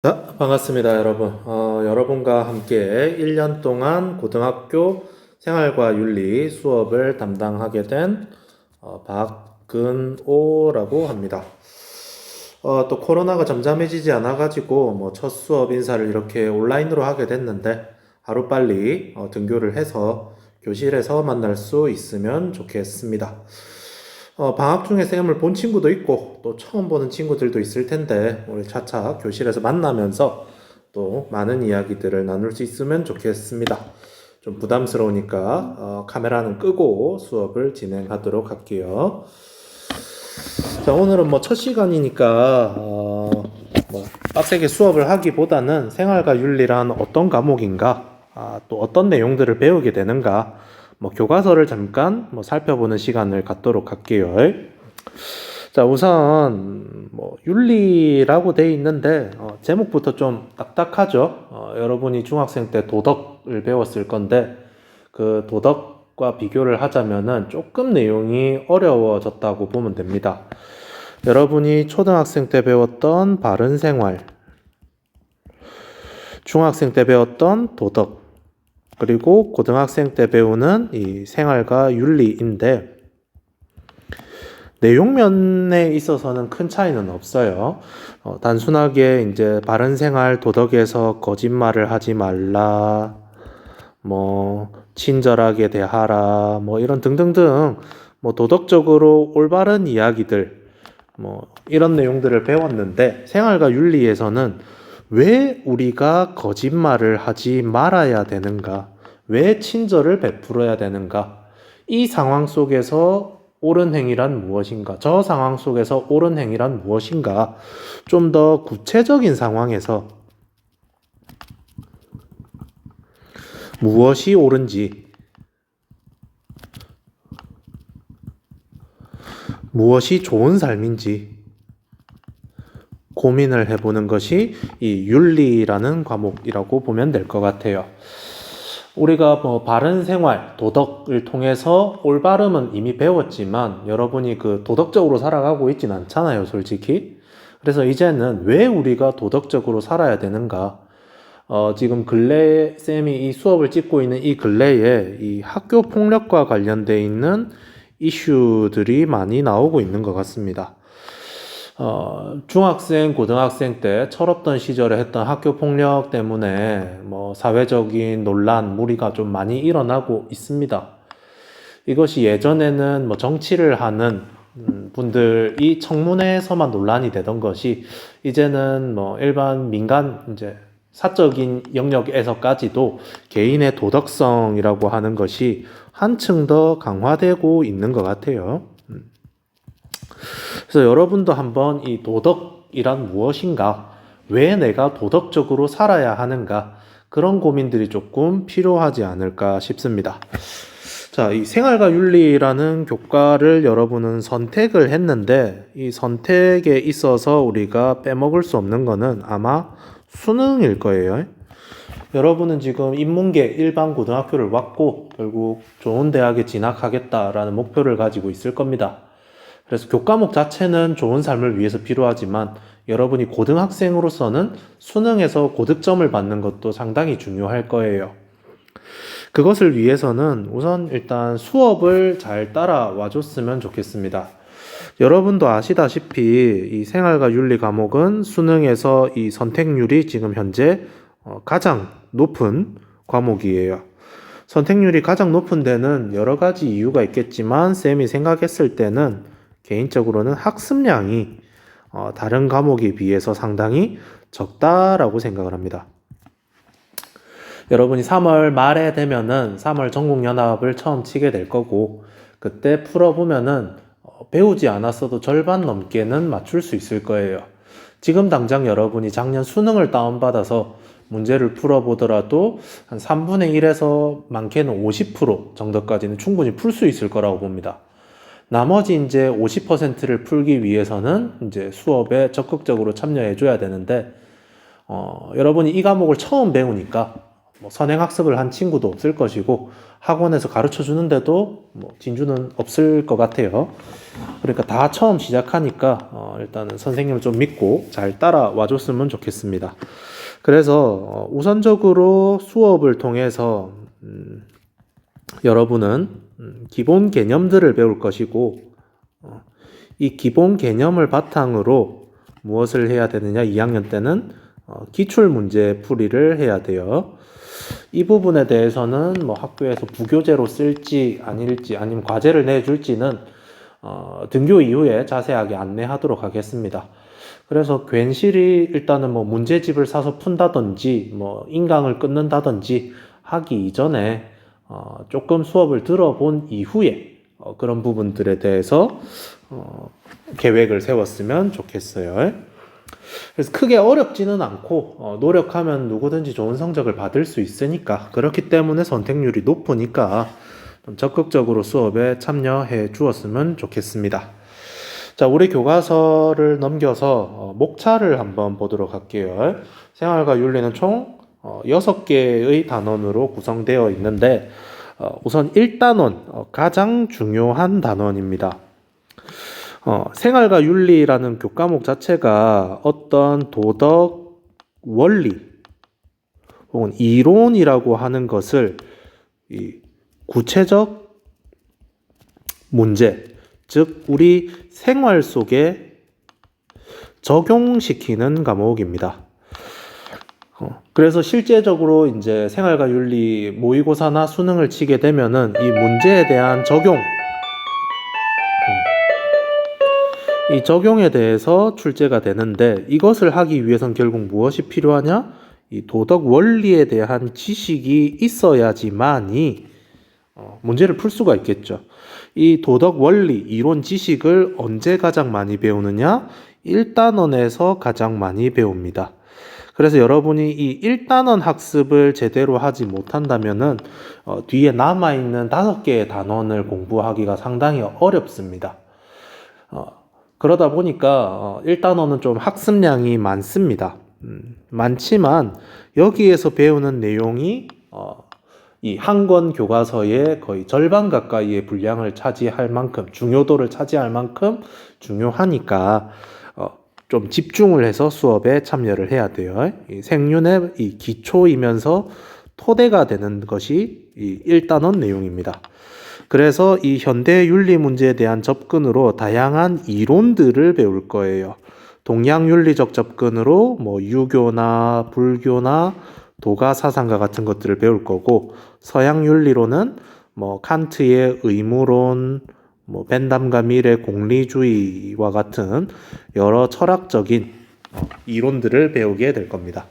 반갑습니다, 여러분. 여러분과 함께 1년 동안 고등학교 생활과 윤리 수업을 담당하게 된 박근오라고 합니다. 또 코로나가 잠잠해지지 않아가지고 첫 수업 인사를 이렇게 온라인으로 하게 됐는데 하루빨리 등교를 해서 교실에서 만날 수 있으면 좋겠습니다. 방학 중에 쌤을 본 친구도 있고 또 처음 보는 친구들도 있을 텐데 우리 차차 교실에서 만나면서 또 많은 이야기들을 나눌 수 있으면 좋겠습니다. 좀 부담스러우니까 카메라는 끄고 수업을 진행하도록 할게요. 자, 오늘은 첫 시간이니까 빡세게 수업을 하기보다는 생활과 윤리란 어떤 과목인가, 또 어떤 내용들을 배우게 되는가, 교과서를 잠깐 살펴보는 시간을 갖도록 할게요. 자, 우선 윤리라고 돼 있는데 제목부터 좀 딱딱하죠. 여러분이 중학생 때 도덕을 배웠을 건데 그 도덕과 비교를 하자면은 조금 내용이 어려워졌다고 보면 됩니다. 여러분이 초등학생 때 배웠던 바른 생활, 중학생 때 배웠던 도덕, 그리고 고등학생 때 배우는 이 생활과 윤리인데 내용면에 있어서는 큰 차이는 없어요. 단순하게 이제 바른 생활 도덕에서 거짓말을 하지 말라, 친절하게 대하라, 이런 등등등 도덕적으로 올바른 이야기들, 이런 내용들을 배웠는데 생활과 윤리에서는 왜 우리가 거짓말을 하지 말아야 되는가? 왜 친절을 베풀어야 되는가? 이 상황 속에서 옳은 행위란 무엇인가? 저 상황 속에서 옳은 행위란 무엇인가? 좀 더 구체적인 상황에서 무엇이 옳은지, 무엇이 좋은 삶인지 고민을 해보는 것이 이 윤리라는 과목이라고 보면 될 것 같아요. 우리가 바른 생활, 도덕을 통해서 올바름은 이미 배웠지만 여러분이 그 도덕적으로 살아가고 있진 않잖아요, 솔직히. 그래서 이제는 왜 우리가 도덕적으로 살아야 되는가? 지금 근래에 쌤이 이 수업을 찍고 있는 이 근래에 이 학교 폭력과 관련돼 있는 이슈들이 많이 나오고 있는 것 같습니다. 중학생, 고등학생 때 철없던 시절에 했던 학교 폭력 때문에 사회적인 논란, 무리가 좀 많이 일어나고 있습니다. 이것이 예전에는 정치를 하는 분들이 청문회에서만 논란이 되던 것이 이제는 일반 민간 이제 사적인 영역에서까지도 개인의 도덕성이라고 하는 것이 한층 더 강화되고 있는 것 같아요. 그래서 여러분도 한번 이 도덕이란 무엇인가, 왜 내가 도덕적으로 살아야 하는가, 그런 고민들이 조금 필요하지 않을까 싶습니다. 자, 이 생활과 윤리라는 교과를 여러분은 선택을 했는데 이 선택에 있어서 우리가 빼먹을 수 없는 거는 아마 수능일 거예요. 여러분은 지금 인문계 일반 고등학교를 왔고 결국 좋은 대학에 진학하겠다라는 목표를 가지고 있을 겁니다. 그래서 교과목 자체는 좋은 삶을 위해서 필요하지만 여러분이 고등학생으로서는 수능에서 고득점을 받는 것도 상당히 중요할 거예요. 그것을 위해서는 우선 일단 수업을 잘 따라와 줬으면 좋겠습니다. 여러분도 아시다시피 이 생활과 윤리 과목은 수능에서 이 선택률이 지금 현재 가장 높은 과목이에요. 선택률이 가장 높은 데는 여러 가지 이유가 있겠지만 쌤이 생각했을 때는 개인적으로는 학습량이 다른 과목에 비해서 상당히 적다라고 생각을 합니다. 여러분이 3월 말에 되면은 3월 전국연합을 처음 치게 될 거고 그때 풀어보면은 배우지 않았어도 절반 넘게는 맞출 수 있을 거예요. 지금 당장 여러분이 작년 수능을 다운받아서 문제를 풀어보더라도 한 3분의 1에서 많게는 50% 정도까지는 충분히 풀 수 있을 거라고 봅니다. 나머지 이제 50%를 풀기 위해서는 이제 수업에 적극적으로 참여해 줘야 되는데, 여러분이 이 과목을 처음 배우니까 뭐 선행학습을 한 친구도 없을 것이고 학원에서 가르쳐 주는데도 뭐 진주는 없을 것 같아요. 그러니까 다 처음 시작하니까 일단은 선생님을 좀 믿고 잘 따라와 줬으면 좋겠습니다. 그래서 우선적으로 수업을 통해서 여러분은 기본 개념들을 배울 것이고 이 기본 개념을 바탕으로 무엇을 해야 되느냐, 2학년 때는 기출 문제 풀이를 해야 돼요. 이 부분에 대해서는 뭐 학교에서 부교재로 쓸지 아닐지 아니면 과제를 내줄지는 등교 이후에 자세하게 안내하도록 하겠습니다. 그래서 괜시리 일단은 뭐 문제집을 사서 푼다든지 뭐 인강을 끊는다든지 하기 이전에 조금 수업을 들어본 이후에 그런 부분들에 대해서 계획을 세웠으면 좋겠어요. 그래서 크게 어렵지는 않고 노력하면 누구든지 좋은 성적을 받을 수 있으니까, 그렇기 때문에 선택률이 높으니까 좀 적극적으로 수업에 참여해 주었으면 좋겠습니다. 자, 우리 교과서를 넘겨서 목차를 한번 보도록 할게요. 생활과 윤리는 총 6개의 단원으로 구성되어 있는데 우선 1단원, 가장 중요한 단원입니다. 생활과 윤리라는 교과목 자체가 어떤 도덕, 원리 혹은 이론이라고 하는 것을 이 구체적 문제, 즉 우리 생활 속에 적용시키는 과목입니다. 그래서 실제적으로 이제 생활과 윤리 모의고사나 수능을 치게 되면은 이 문제에 대한 적용, 이 적용에 대해서 출제가 되는데, 이것을 하기 위해선 결국 무엇이 필요하냐? 이 도덕 원리에 대한 지식이 있어야지만이 문제를 풀 수가 있겠죠. 이 도덕 원리, 이론 지식을 언제 가장 많이 배우느냐? 1단원에서 가장 많이 배웁니다. 그래서 여러분이 이 1단원 학습을 제대로 하지 못한다면은 뒤에 남아있는 5개의 단원을 공부하기가 상당히 어렵습니다. 그러다 보니까 1단원은 좀 학습량이 많습니다. 많지만 여기에서 배우는 내용이 이 한 권 교과서의 거의 절반 가까이의 분량을 차지할 만큼, 중요도를 차지할 만큼 중요하니까 좀 집중을 해서 수업에 참여를 해야 돼요. 이 생윤의 이 기초이면서 토대가 되는 것이 이 1단원 내용입니다. 그래서 이 현대 윤리 문제에 대한 접근으로 다양한 이론들을 배울 거예요. 동양 윤리적 접근으로 뭐 유교나 불교나 도가 사상가 같은 것들을 배울 거고, 서양 윤리로는 뭐 칸트의 의무론, 뭐 벤담과 밀의 공리주의와 같은 여러 철학적인 이론들을 배우게 될 겁니다.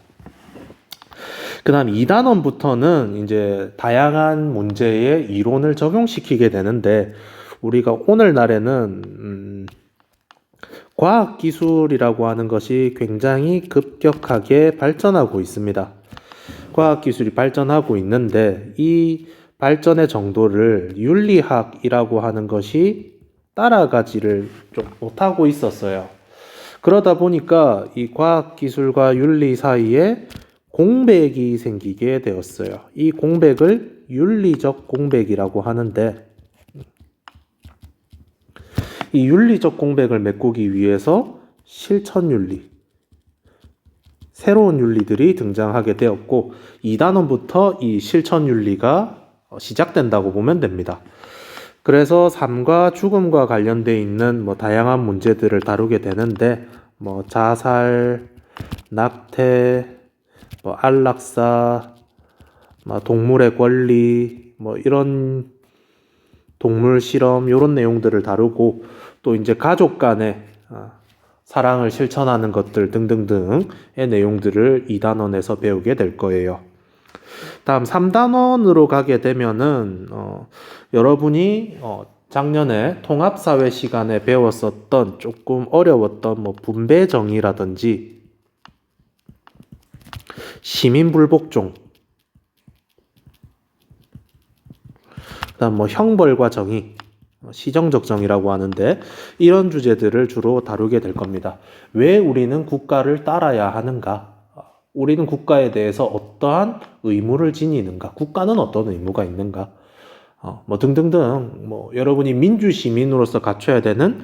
그 다음 2단원부터는 이제 다양한 문제에 이론을 적용시키게 되는데, 우리가 오늘날에는 과학기술이라고 하는 것이 굉장히 급격하게 발전하고 있습니다. 과학기술이 발전하고 있는데 이 발전의 정도를 윤리학이라고 하는 것이 따라가지를 좀 못하고 있었어요. 그러다 보니까 이 과학기술과 윤리 사이에 공백이 생기게 되었어요. 이 공백을 윤리적 공백이라고 하는데, 이 윤리적 공백을 메꾸기 위해서 실천윤리, 새로운 윤리들이 등장하게 되었고, 2단원부터 이 실천윤리가 시작된다고 보면 됩니다. 그래서 삶과 죽음과 관련되어 있는 뭐 다양한 문제들을 다루게 되는데, 뭐 자살, 낙태, 뭐 안락사, 뭐 동물의 권리, 뭐 이런 동물 실험, 이런 내용들을 다루고, 또 이제 가족 간의 사랑을 실천하는 것들 등등등의 내용들을 2단원에서 배우게 될 거예요. 다음 3단원으로 가게 되면은 여러분이 작년에 통합사회 시간에 배웠었던 조금 어려웠던 뭐 분배정의라든지 시민불복종, 그다음 뭐 형벌과 정의, 시정적 정의라고 하는데, 이런 주제들을 주로 다루게 될 겁니다. 왜 우리는 국가를 따라야 하는가? 우리는 국가에 대해서 어떠한 의무를 지니는가, 국가는 어떤 의무가 있는가, 뭐 등등등, 뭐 여러분이 민주 시민으로서 갖춰야 되는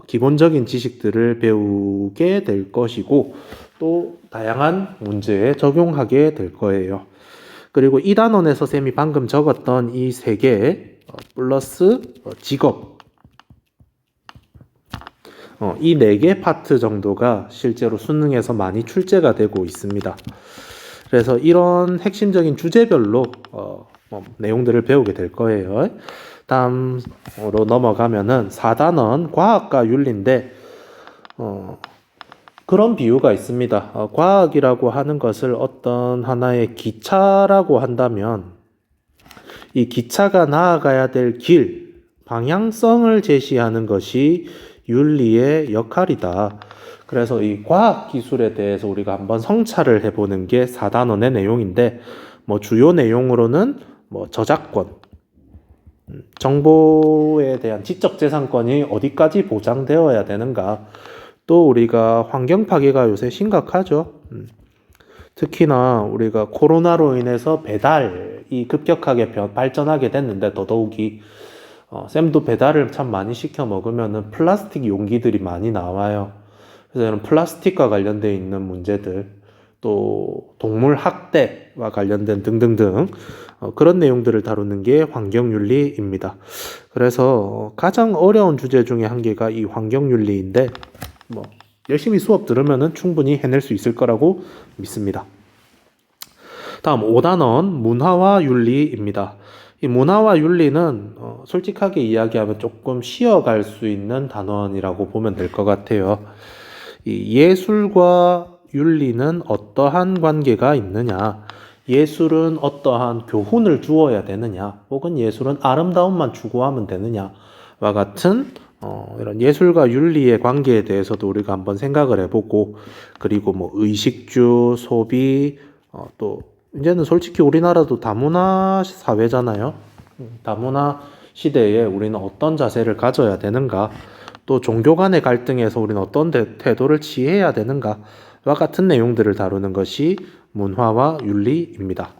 기본적인 지식들을 배우게 될 것이고, 또 다양한 문제에 적용하게 될 거예요. 그리고 2단원에서 쌤이 방금 적었던 이 3개 플러스 직업, 이 4개 파트 정도가 실제로 수능에서 많이 출제가 되고 있습니다. 그래서 이런 핵심적인 주제별로 내용들을 배우게 될 거예요. 다음으로 넘어가면은 4단원 과학과 윤리인데, 그런 비유가 있습니다. 과학이라고 하는 것을 어떤 하나의 기차라고 한다면, 이 기차가 나아가야 될 길, 방향성을 제시하는 것이 윤리의 역할이다. 그래서 이 과학 기술에 대해서 우리가 한번 성찰을 해보는 게 4단원의 내용인데, 뭐 주요 내용으로는 뭐 저작권, 정보에 대한 지적재산권이 어디까지 보장되어야 되는가, 또 우리가 환경 파괴가 요새 심각하죠. 특히나 우리가 코로나로 인해서 배달이 급격하게 발전하게 됐는데, 더더욱이 쌤도 배달을 참 많이 시켜 먹으면은 플라스틱 용기들이 많이 나와요. 그래서 이런 플라스틱과 관련되어 있는 문제들, 또 동물 학대와 관련된 등등등 그런 내용들을 다루는 게 환경윤리입니다. 그래서 가장 어려운 주제 중에 한 개가 이 환경윤리인데, 뭐 열심히 수업 들으면은 충분히 해낼 수 있을 거라고 믿습니다. 다음 5단원 문화와 윤리입니다. 이 문화와 윤리는 솔직하게 이야기하면 조금 쉬어갈 수 있는 단원이라고 보면 될 것 같아요. 이 예술과 윤리는 어떠한 관계가 있느냐, 예술은 어떠한 교훈을 주어야 되느냐, 혹은 예술은 아름다움만 추구하면 되느냐와 같은 이런 예술과 윤리의 관계에 대해서도 우리가 한번 생각을 해보고, 그리고 뭐 의식주, 소비, 또 이제는 솔직히 우리나라도 다문화 사회잖아요. 다문화 시대에 우리는 어떤 자세를 가져야 되는가, 또 종교 간의 갈등에서 우리는 어떤 태도를 취해야 되는가와 같은 내용들을 다루는 것이 문화와 윤리입니다.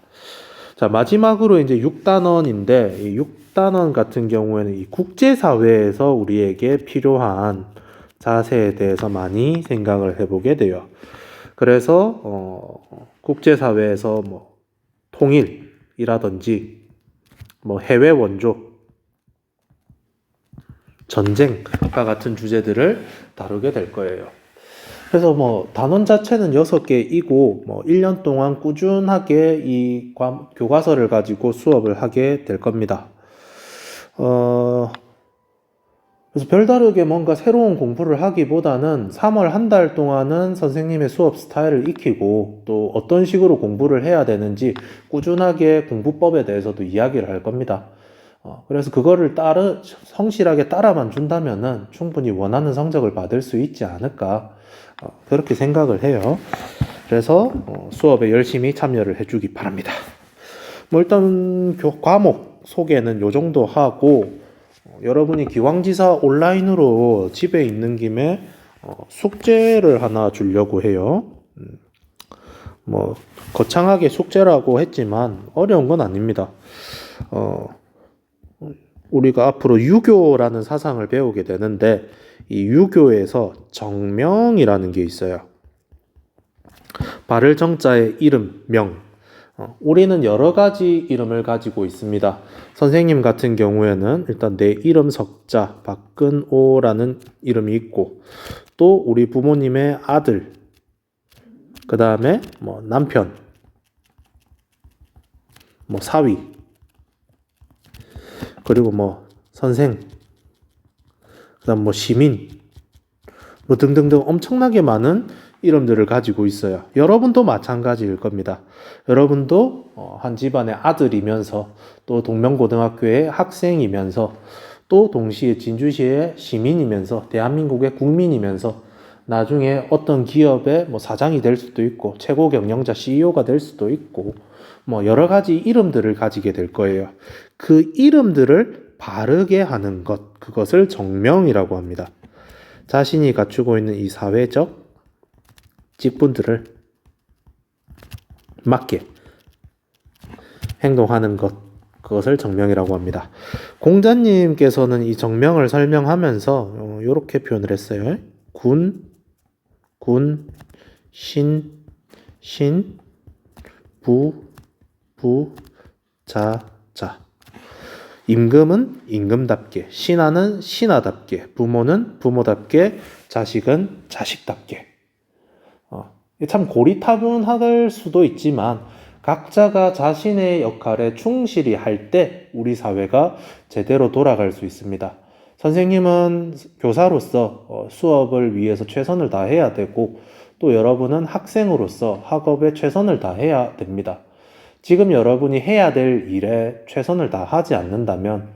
자, 마지막으로 이제 6단원인데, 이 6단원 같은 경우에는 이 국제사회에서 우리에게 필요한 자세에 대해서 많이 생각을 해보게 돼요. 그래서 국제사회에서 뭐 통일이라든지 뭐 해외 원조, 전쟁과 같은 주제들을 다루게 될 거예요. 그래서 뭐 단원 자체는 6개이고 뭐 1년 동안 꾸준하게 이 교과서를 가지고 수업을 하게 될 겁니다. 그래서 별다르게 뭔가 새로운 공부를 하기보다는 3월 한 달 동안은 선생님의 수업 스타일을 익히고, 또 어떤 식으로 공부를 해야 되는지 꾸준하게 공부법에 대해서도 이야기를 할 겁니다. 그래서 그거를 성실하게 따라만 준다면은 충분히 원하는 성적을 받을 수 있지 않을까, 그렇게 생각을 해요. 그래서 수업에 열심히 참여를 해주기 바랍니다. 뭐 일단 과목 소개는 요 정도 하고, 여러분이 기왕지사 온라인으로 집에 있는 김에 숙제를 하나 주려고 해요. 뭐 거창하게 숙제라고 했지만 어려운 건 아닙니다. 우리가 앞으로 유교라는 사상을 배우게 되는데, 이 유교에서 정명이라는 게 있어요. 발을 정자의 이름, 명. 우리는 여러 가지 이름을 가지고 있습니다. 선생님 같은 경우에는 일단 내 이름 석자, 박근오라는 이름이 있고, 또 우리 부모님의 아들, 그 다음에 뭐 남편, 뭐 사위, 그리고 뭐 선생, 그 다음 뭐 시민, 뭐 등등등 엄청나게 많은 이름들을 가지고 있어요. 여러분도 마찬가지일 겁니다. 여러분도 한 집안의 아들이면서, 또 동명고등학교의 학생이면서, 또 동시에 진주시의 시민이면서, 대한민국의 국민이면서, 나중에 어떤 기업의 뭐 사장이 될 수도 있고, 최고 경영자 CEO가 될 수도 있고, 뭐 여러 가지 이름들을 가지게 될 거예요. 그 이름들을 바르게 하는 것, 그것을 정명이라고 합니다. 자신이 갖추고 있는 이 사회적 직분들을 맞게 행동하는 것, 그것을 정명이라고 합니다. 공자님께서는 이 정명을 설명하면서 이렇게 표현을 했어요. 군, 신, 부, 자. 임금은 임금답게, 신하는 신하답게, 부모는 부모답게, 자식은 자식답게. 참 고리타분할 수도 있지만 각자가 자신의 역할에 충실히 할 때 우리 사회가 제대로 돌아갈 수 있습니다. 선생님은 교사로서 수업을 위해서 최선을 다해야 되고, 또 여러분은 학생으로서 학업에 최선을 다해야 됩니다. 지금 여러분이 해야 될 일에 최선을 다하지 않는다면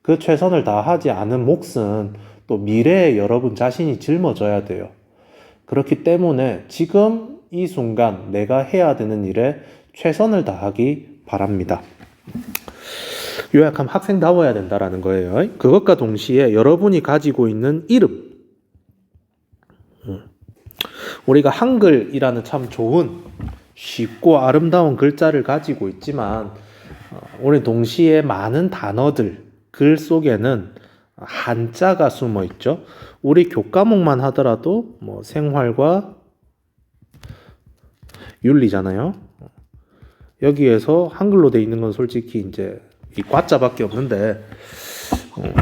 그 최선을 다하지 않은 몫은 또 미래에 여러분 자신이 짊어져야 돼요. 그렇기 때문에 지금 이 순간 내가 해야 되는 일에 최선을 다하기 바랍니다. 요약하면 학생다워야 된다라는 거예요. 그것과 동시에 여러분이 가지고 있는 이름, 우리가 한글이라는 참 좋은 쉽고 아름다운 글자를 가지고 있지만 우리 동시에 많은 단어들, 글 속에는 한자가 숨어 있죠. 우리 교과목만 하더라도 뭐 생활과 윤리잖아요. 여기에서 한글로 돼 있는 건 솔직히 이제 이 과자밖에 없는데,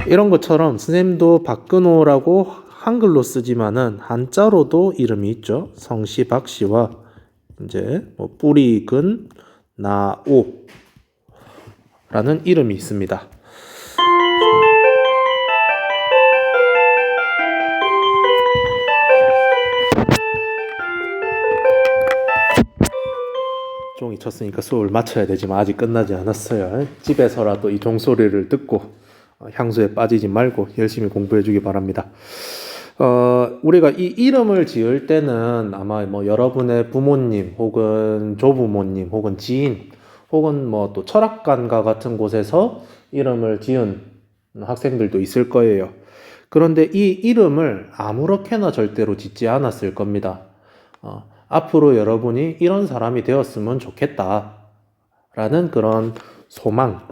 이런 것처럼 선생님도 박근호라고 한글로 쓰지만은 한자로도 이름이 있죠. 성씨, 박씨와 이제 뭐 뿌리, 근, 나, 오 라는 이름이 있습니다. 종이 쳤으니까 수업을 마쳐야 되지만 아직 끝나지 않았어요. 집에서라도 이 종소리를 듣고 향수에 빠지지 말고 열심히 공부해 주기 바랍니다. 우리가 이 이름을 지을 때는 아마 뭐 여러분의 부모님 혹은 조부모님 혹은 지인 혹은 뭐 또 철학관과 같은 곳에서 이름을 지은 학생들도 있을 거예요. 그런데 이 이름을 아무렇게나 절대로 짓지 않았을 겁니다. 앞으로 여러분이 이런 사람이 되었으면 좋겠다 라는 그런 소망,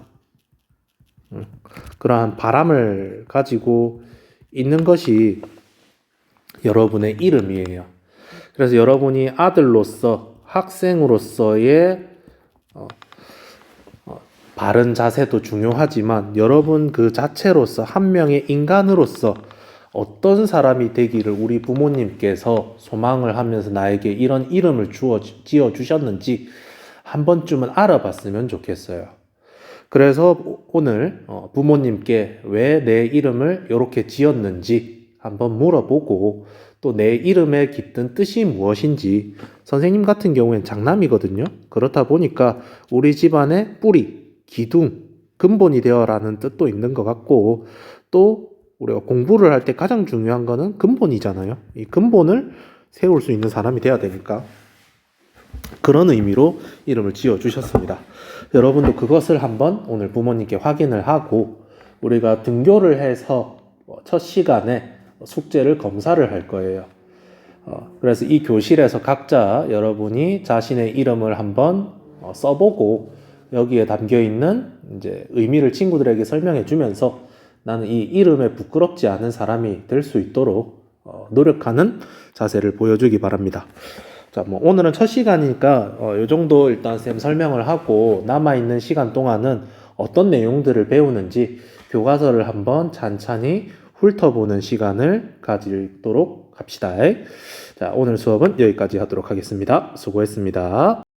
그러한 바람을 가지고 있는 것이 여러분의 이름이에요. 그래서 여러분이 아들로서, 학생으로서의 바른 자세도 중요하지만 여러분 그 자체로서 한 명의 인간으로서 어떤 사람이 되기를 우리 부모님께서 소망을 하면서 나에게 이런 이름을 지어 주셨는지 한 번쯤은 알아봤으면 좋겠어요. 그래서 오늘 부모님께 왜 내 이름을 이렇게 지었는지 한번 물어보고, 또 내 이름의 깃든 뜻이 무엇인지, 선생님 같은 경우엔 장남이거든요. 그렇다 보니까 우리 집안의 뿌리, 기둥, 근본이 되어라는 뜻도 있는 것 같고, 또 우리가 공부를 할 때 가장 중요한 거는 근본이잖아요. 이 근본을 세울 수 있는 사람이 돼야 되니까 그런 의미로 이름을 지어주셨습니다. 여러분도 그것을 한번 오늘 부모님께 확인을 하고, 우리가 등교를 해서 첫 시간에 숙제를 검사를 할 거예요. 그래서 이 교실에서 각자 여러분이 자신의 이름을 한번 써보고 여기에 담겨 있는 이제 의미를 친구들에게 설명해 주면서 나는 이 이름에 부끄럽지 않은 사람이 될 수 있도록 노력하는 자세를 보여주기 바랍니다. 자, 뭐 오늘은 첫 시간이니까 요 정도 일단 쌤 설명을 하고, 남아있는 시간 동안은 어떤 내용들을 배우는지 교과서를 한번 찬찬히 훑어보는 시간을 가지도록 합시다. 자, 오늘 수업은 여기까지 하도록 하겠습니다. 수고했습니다.